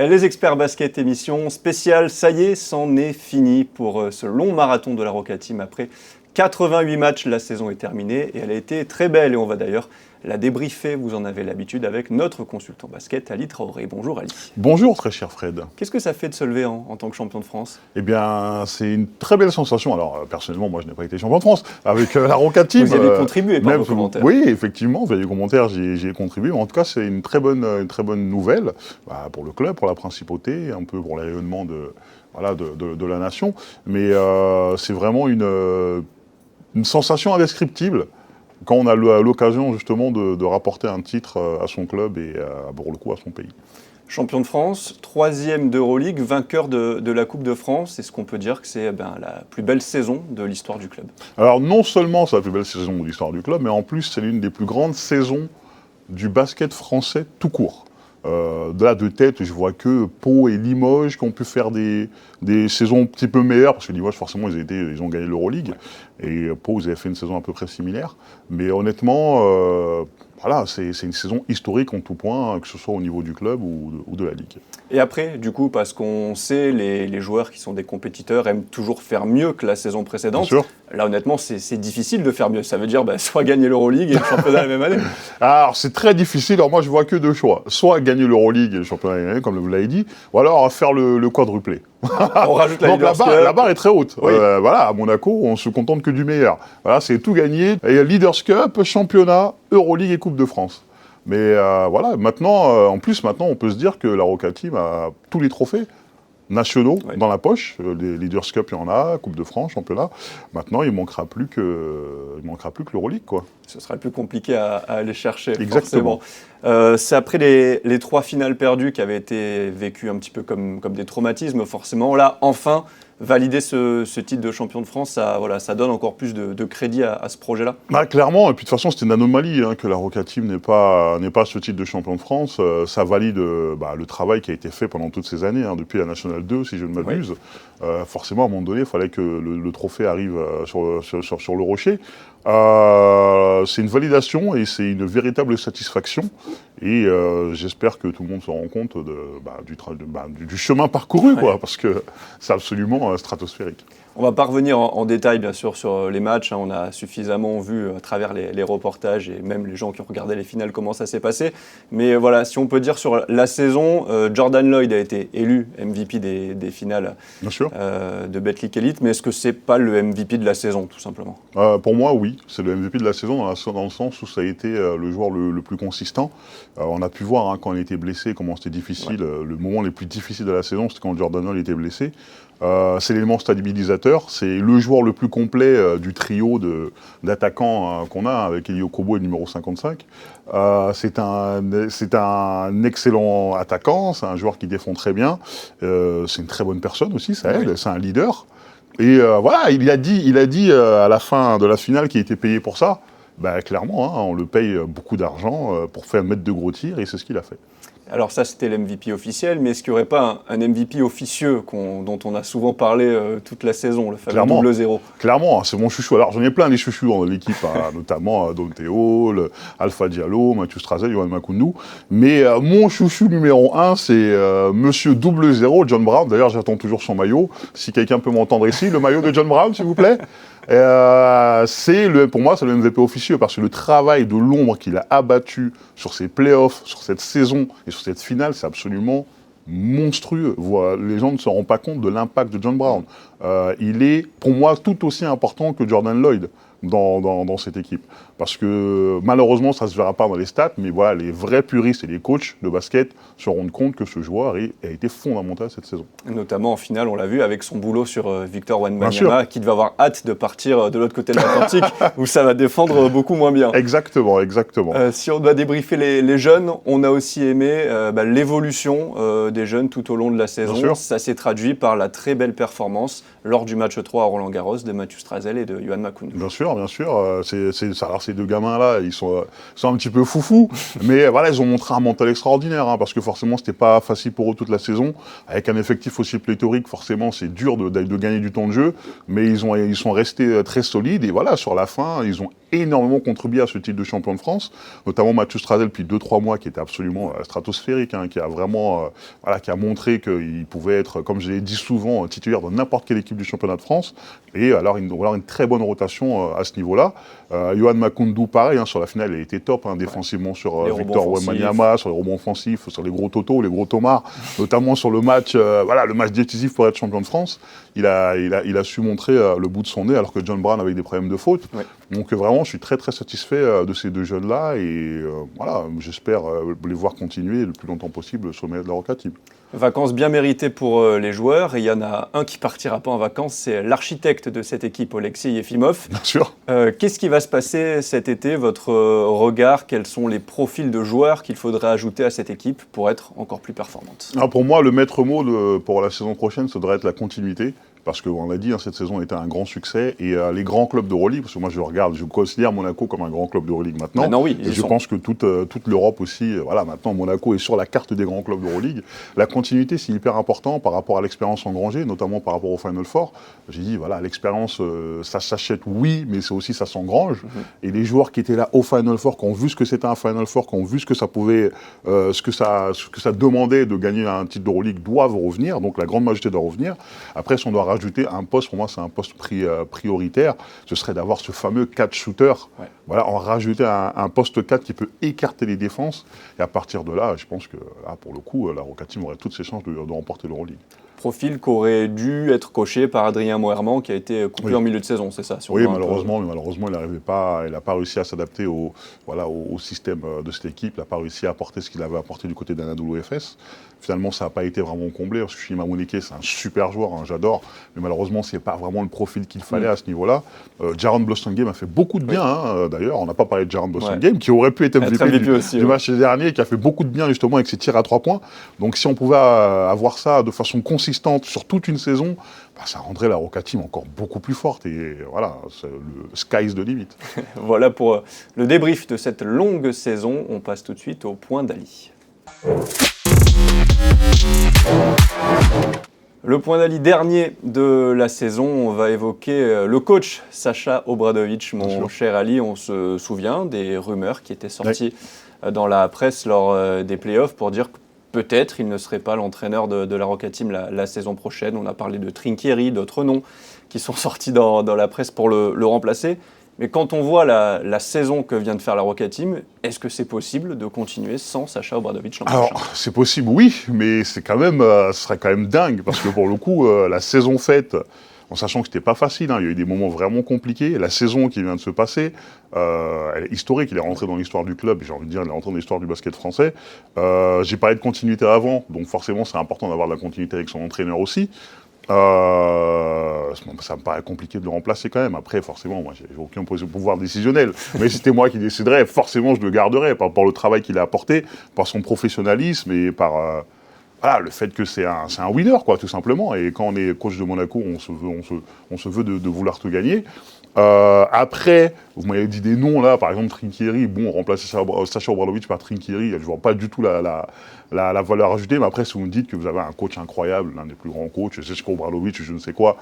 Les experts basket émission spéciale, ça y est, c'en est fini pour ce long marathon de la Roca Team. Après 88 matchs, la saison est terminée et elle a été très belle. Et on va d'ailleurs la débriefer, vous en avez l'habitude, avec notre consultant basket, Ali Traoré. Bonjour Ali. Bonjour très cher Fred. Qu'est-ce que ça fait de se lever en tant que champion de France ? Eh bien, c'est une très belle sensation. Alors, personnellement, moi, je n'ai pas été champion de France. Avec la Roca Team... Vous y avez contribué par vos commentaires. Oui, effectivement, via les commentaires, j'y ai contribué. Mais en tout cas, c'est une très bonne nouvelle pour le club, pour la principauté, un peu pour l'ayonnement de la nation. Mais c'est vraiment une sensation indescriptible quand on a l'occasion justement de rapporter un titre à son club et pour le coup à son pays. Champion de France, 3e d'Euroleague, vainqueur de la Coupe de France. Est-ce qu'on peut dire que c'est la plus belle saison de l'histoire du club ? Alors non seulement c'est la plus belle saison de l'histoire du club, mais en plus c'est l'une des plus grandes saisons du basket français tout court. De tête, je vois que Pau et Limoges qui ont pu faire des saisons un petit peu meilleures, parce que Limoges, forcément, ils ont gagné l'Euroleague, et Pau, ils avaient fait une saison à peu près similaire. Mais honnêtement, c'est une saison historique en tout point, que ce soit au niveau du club ou de la Ligue. Et après, du coup, parce qu'on sait, les joueurs qui sont des compétiteurs aiment toujours faire mieux que la saison précédente. Bien sûr. Là, honnêtement, c'est difficile de faire mieux. Ça veut dire soit gagner l'Euroleague et le championnat la même année. Alors, c'est très difficile. Alors, moi, je vois que deux choix. Soit gagner l'Euroleague et le championnat la même année, comme vous l'avez dit, ou alors faire le quadruplé. On rajoute Donc la barre est très haute. Oui. À Monaco, on se contente que du meilleur. Voilà, c'est tout gagné. Et Leaders Cup, championnat, Euroleague et Coupe de France. Mais maintenant, en plus, on peut se dire que la Roca Team a tous les trophées nationaux dans la poche. Les Leaders Cup, il y en a, Coupe de France, championnat. Maintenant, il ne manquera plus que l'Euroleague, quoi. Ce sera le plus compliqué à aller chercher. Exactement. C'est après les 3 finales perdues qui avaient été vécues un petit peu comme des traumatismes, forcément. Là, enfin, valider ce titre de champion de France, ça donne encore plus de crédit à ce projet-là. Clairement, et puis de toute façon, c'était une anomalie que la Roca Team n'ait pas ce titre de champion de France. Ça valide le travail qui a été fait pendant toutes ces années, depuis la Nationale 2, si je ne m'abuse. Oui. Forcément, à un moment donné, il fallait que le trophée arrive sur le rocher. C'est une validation et c'est une véritable satisfaction. Et j'espère que tout le monde se rend compte du chemin parcouru, quoi, parce que c'est absolument stratosphérique. On ne va pas revenir en détail, bien sûr, sur les matchs. On a suffisamment vu à travers les reportages et même les gens qui ont regardé les finales comment ça s'est passé. Mais voilà, si on peut dire sur la saison, Jordan Lloyd a été élu MVP des finales de Betclic Elite. Mais est-ce que ce n'est pas le MVP de la saison, tout simplement ? Pour moi, oui. C'est le MVP de la saison dans le sens où ça a été le joueur le plus consistant. On a pu voir quand il était blessé comment c'était difficile. Le moment le plus difficile de la saison, c'était quand Jordan Lloyd était blessé. C'est l'élément stabilisateur, c'est le joueur le plus complet du trio d'attaquants qu'on a avec Eli Okobo et le numéro 55. C'est un excellent attaquant, c'est un joueur qui défend très bien, c'est une très bonne personne aussi, ça aide, c'est un leader. Et il a dit à la fin de la finale qu'il était payé pour ça. Clairement, on le paye beaucoup d'argent pour mettre de gros tirs et c'est ce qu'il a fait. Alors ça, c'était l'MVP officiel, mais est-ce qu'il n'y aurait pas un MVP officieux dont on a souvent parlé toute la saison, le fameux double 0 ? Clairement, c'est mon chouchou. Alors j'en ai plein des chouchous dans l'équipe, notamment Dante Hall, Alpha Diallo, Mathieu Strazel, Yohan Makoundou. Mais mon chouchou numéro 1, c'est Monsieur double 0, John Brown. D'ailleurs, j'attends toujours son maillot. Si quelqu'un peut m'entendre ici, le maillot de John Brown, s'il vous plaît. Pour moi, c'est le MVP officieux parce que le travail de l'ombre qu'il a abattu sur ses playoffs, sur cette saison et sur cette finale, c'est absolument monstrueux. Les gens ne se rendent pas compte de l'impact de John Brown. Il est, pour moi, tout aussi important que Jordan Lloyd dans cette équipe. Parce que malheureusement, ça ne se verra pas dans les stats, mais voilà, les vrais puristes et les coachs de basket se rendent compte que ce joueur a été fondamental cette saison. Notamment en finale, on l'a vu avec son boulot sur Victor Wembanyama, qui devait avoir hâte de partir de l'autre côté de l'Atlantique, où ça va défendre beaucoup moins bien. Exactement. Si on doit débriefer les jeunes, on a aussi aimé l'évolution des jeunes tout au long de la saison. Ça s'est traduit par la très belle performance lors du match 3 à Roland-Garros de Mathieu Strazel et de Yohan Makoundou. Bien sûr. Alors ces deux gamins-là, ils sont un petit peu foufous, mais voilà, ils ont montré un mental extraordinaire, hein, parce que forcément, c'était pas facile pour eux toute la saison. Avec un effectif aussi pléthorique, forcément, c'est dur de gagner du temps de jeu, mais ils sont restés très solides, et voilà, sur la fin, ils ont énormément contribué à ce titre de champion de France, notamment Mathieu Stradel depuis 2-3 mois, qui était absolument stratosphérique, hein, qui a vraiment qui a montré qu'il pouvait être, comme je l'ai dit souvent, titulaire dans n'importe quelle équipe du championnat de France, et alors une très bonne rotation à ce niveau-là. Yohan Makoundou, pareil, hein, sur la finale, il a été top, hein, défensivement sur Victor Wembanyama, sur les rebonds offensifs, sur les gros Toto, les gros Thomas, notamment sur le match décisif pour être champion de France. Il a su montrer le bout de son nez, alors que John Brown avait des problèmes de faute. Ouais. Donc vraiment, je suis très très satisfait de ces deux jeunes-là, et j'espère les voir continuer le plus longtemps possible sur le meilleur de la Roca Team. Vacances bien méritées pour les joueurs, et il y en a un qui partira pas en vacances, c'est l'architecte de cette équipe, Oleksiy Yefimov. Bien sûr. Qu'est-ce qui va se passer cet été, votre regard? Quels sont les profils de joueurs qu'il faudrait ajouter à cette équipe pour être encore plus performante? Alors pour moi, le maître mot pour la saison prochaine, ça devrait être la continuité. Parce qu'on l'a dit, hein, cette saison était un grand succès, et les grands clubs d'Euroleague, parce que moi je considère Monaco comme un grand club d'Euroleague maintenant. Maintenant, oui, et je pense que toute l'Europe aussi, maintenant Monaco est sur la carte des grands clubs d'Euroleague. La continuité, c'est hyper important par rapport à l'expérience engrangée, notamment par rapport au Final Four. J'ai dit, l'expérience, ça s'achète, oui, mais c'est aussi ça s'engrange. Et les joueurs qui étaient là au Final Four, qui ont vu ce que c'était un Final Four, qui ont vu ce que ça pouvait, ce que ça demandait de gagner un titre d'Euroleague, doivent revenir. Donc la grande majorité doit revenir. Après, si on doit rajouter un poste, pour moi c'est un poste prioritaire, ce serait d'avoir ce fameux catch shooter. Ouais. Voilà, en rajouter un poste 4 qui peut écarter les défenses, et à partir de là, je pense que là, pour le coup, la Roca Team aurait toutes ses chances de remporter l'Euroleague. Profil qui aurait dû être coché par Adrien Moerman, qui a été coupé en milieu de saison, c'est ça? Oui, malheureusement, il n'a pas réussi à s'adapter au système de cette équipe, il n'a pas réussi à apporter ce qu'il avait apporté du côté d'Anadolu Efes. Finalement, ça n'a pas été vraiment comblé, parce que Chima Moneke, c'est un super joueur, hein, j'adore, mais malheureusement, ce n'est pas vraiment le profil qu'il fallait à ce niveau-là. Jaron Blossomgame a fait beaucoup de bien, hein, d'ailleurs, on n'a pas parlé de Jaron Blossomgame, qui aurait pu être MVP du match dernier, qui a fait beaucoup de bien justement avec ses tirs à 3 points. Donc si on pouvait avoir ça de façon consistante sur toute une saison, ça rendrait la Roca Team encore beaucoup plus forte, et voilà, le sky is the limit. Voilà pour le débrief de cette longue saison. On passe tout de suite au point d'Ali. Le point d'Ali dernier de la saison, on va évoquer le coach Sacha Obradovic, mon cher Ali. On se souvient des rumeurs qui étaient sorties dans la presse lors des playoffs pour dire que peut-être il ne serait pas l'entraîneur de la Roca Team la saison prochaine. On a parlé de Trinchieri, d'autres noms qui sont sortis dans la presse pour le remplacer. Mais quand on voit la saison que vient de faire la Roca Team, est-ce que c'est possible de continuer sans Sacha Obradovic l'an prochain? Alors, c'est possible, oui, mais ce serait quand même dingue, parce que pour le coup, la saison faite, en sachant que c'était pas facile, hein, il y a eu des moments vraiment compliqués. La saison qui vient de se passer, elle est historique, il est rentré dans l'histoire du club, et j'ai envie de dire, il est rentré dans l'histoire du basket français. J'ai parlé de continuité avant, donc forcément, c'est important d'avoir de la continuité avec son entraîneur aussi. Ça me paraît compliqué de le remplacer quand même. Après, forcément, moi, j'ai aucun pouvoir décisionnel. Mais si c'était moi qui déciderais, forcément, je le garderais par le travail qu'il a apporté, par son professionnalisme et par le fait que c'est un winner, quoi, tout simplement. Et quand on est coach de Monaco, on se veut de vouloir tout gagner. Après, vous m'avez dit des noms là, par exemple Trinchieri, remplacer Sacha Obradovic par Trinchieri, je ne vois pas du tout la valeur ajoutée, mais après si vous me dites que vous avez un coach incroyable, l'un des plus grands coachs, Sacha Obradovic, je ne sais quoi,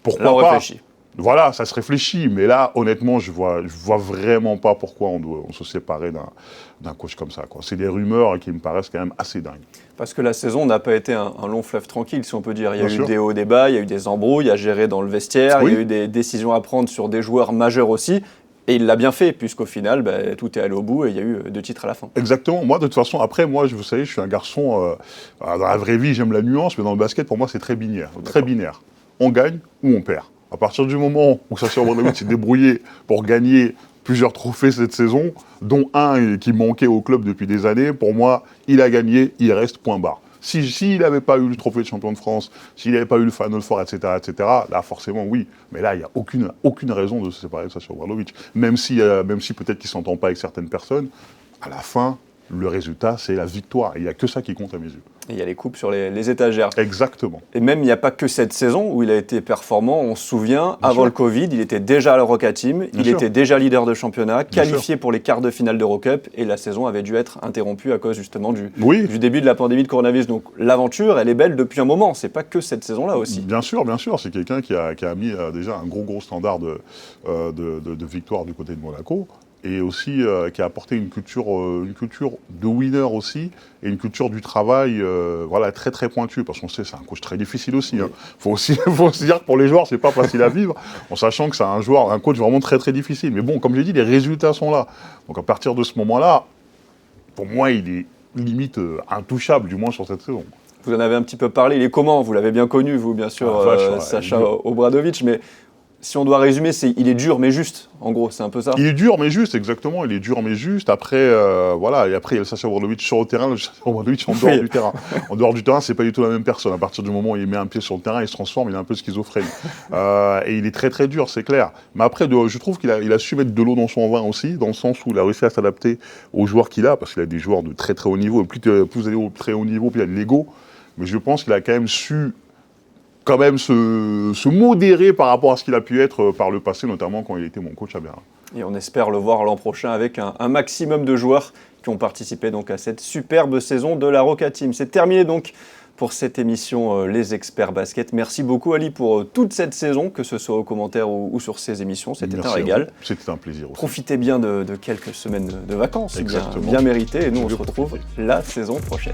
pourquoi là, pas réfléchit. Voilà, ça se réfléchit, mais là, honnêtement, je vois vraiment pas pourquoi on se séparait d'un coach comme ça, quoi. C'est des rumeurs qui me paraissent quand même assez dingues. Parce que la saison n'a pas été un long fleuve tranquille, si on peut dire. Il y a eu des hauts, des bas, il y a eu des embrouilles à gérer dans le vestiaire, il y a eu des décisions à prendre sur des joueurs majeurs aussi. Et il l'a bien fait, puisqu'au final, tout est allé au bout et il y a eu 2 titres à la fin. Exactement. Moi, de toute façon, après, vous savez, je suis un garçon, dans la vraie vie, j'aime la nuance, mais dans le basket, pour moi, c'est très binaire. Très binaire. On gagne ou on perd. À partir du moment où Sacha Obradovic s'est débrouillé pour gagner plusieurs trophées cette saison, dont un qui manquait au club depuis des années, pour moi, il a gagné, il reste point barre. S'il n'avait pas eu le trophée de champion de France, s'il n'avait pas eu le Final Four, etc., là, forcément, oui. Mais là, il n'y a aucune raison de se séparer de Sacha Obradovic. Même si peut-être qu'il ne s'entend pas avec certaines personnes, à la fin, le résultat, c'est la victoire. Et il n'y a que ça qui compte à mes yeux. Et il y a les coupes sur les étagères. Exactement. Et même, il n'y a pas que cette saison où il a été performant. On se souvient, Bien avant sûr. le Covid, il était déjà à l'Euro Team, il sûr. était déjà leader de championnat, Bien qualifié pour les quarts de finale d'Eurocup, et la saison avait dû être interrompue à cause justement du Oui. début de la pandémie de coronavirus. Donc l'aventure, elle est belle depuis un moment. C'est pas que cette saison-là aussi. Bien sûr. C'est quelqu'un qui a mis déjà un gros standard de victoire du côté de Monaco. Et aussi qui a apporté une culture de winner aussi, et une culture du travail voilà, très très pointue, parce qu'on sait c'est un coach très difficile aussi. Hein. Faut aussi dire que pour les joueurs, c'est pas facile à vivre, en sachant que c'est un coach vraiment très très difficile. Mais bon, comme j'ai dit, les résultats sont là. Donc à partir de ce moment-là, pour moi, il est limite intouchable, du moins sur cette saison. Vous en avez un petit peu parlé. Il est comment? Vous l'avez bien connu, vous, bien sûr, Sacha Obradović, mais si on doit résumer, il est dur mais juste, en gros, c'est un peu ça. Il est dur mais juste, exactement, il est dur mais juste. Après, voilà, et après il y a le Sacha Obradović sur le terrain, le Sacha Obradović en dehors du terrain. En dehors du terrain, c'est pas du tout la même personne. À partir du moment où il met un pied sur le terrain, il se transforme, il est un peu schizophrène. Et il est très très dur, c'est clair. Mais après, je trouve qu'il a su mettre de l'eau dans son vin aussi, dans le sens où il a réussi à s'adapter aux joueurs qu'il a, parce qu'il a des joueurs de très très haut niveau, et plus vous allez au très haut niveau, plus il y a de l'ego. Mais je pense qu'il a quand même su se modérer par rapport à ce qu'il a pu être par le passé, notamment quand il était mon coach à Berlin. Et on espère le voir l'an prochain avec un maximum de joueurs qui ont participé donc à cette superbe saison de la Roca Team. C'est terminé donc pour cette émission Les Experts Basket. Merci beaucoup Ali pour toute cette saison, que ce soit aux commentaires ou sur ces émissions. C'était un régal. C'était un plaisir aussi. Profitez bien de quelques semaines de vacances, bien méritées. Et nous, on se retrouve la saison prochaine.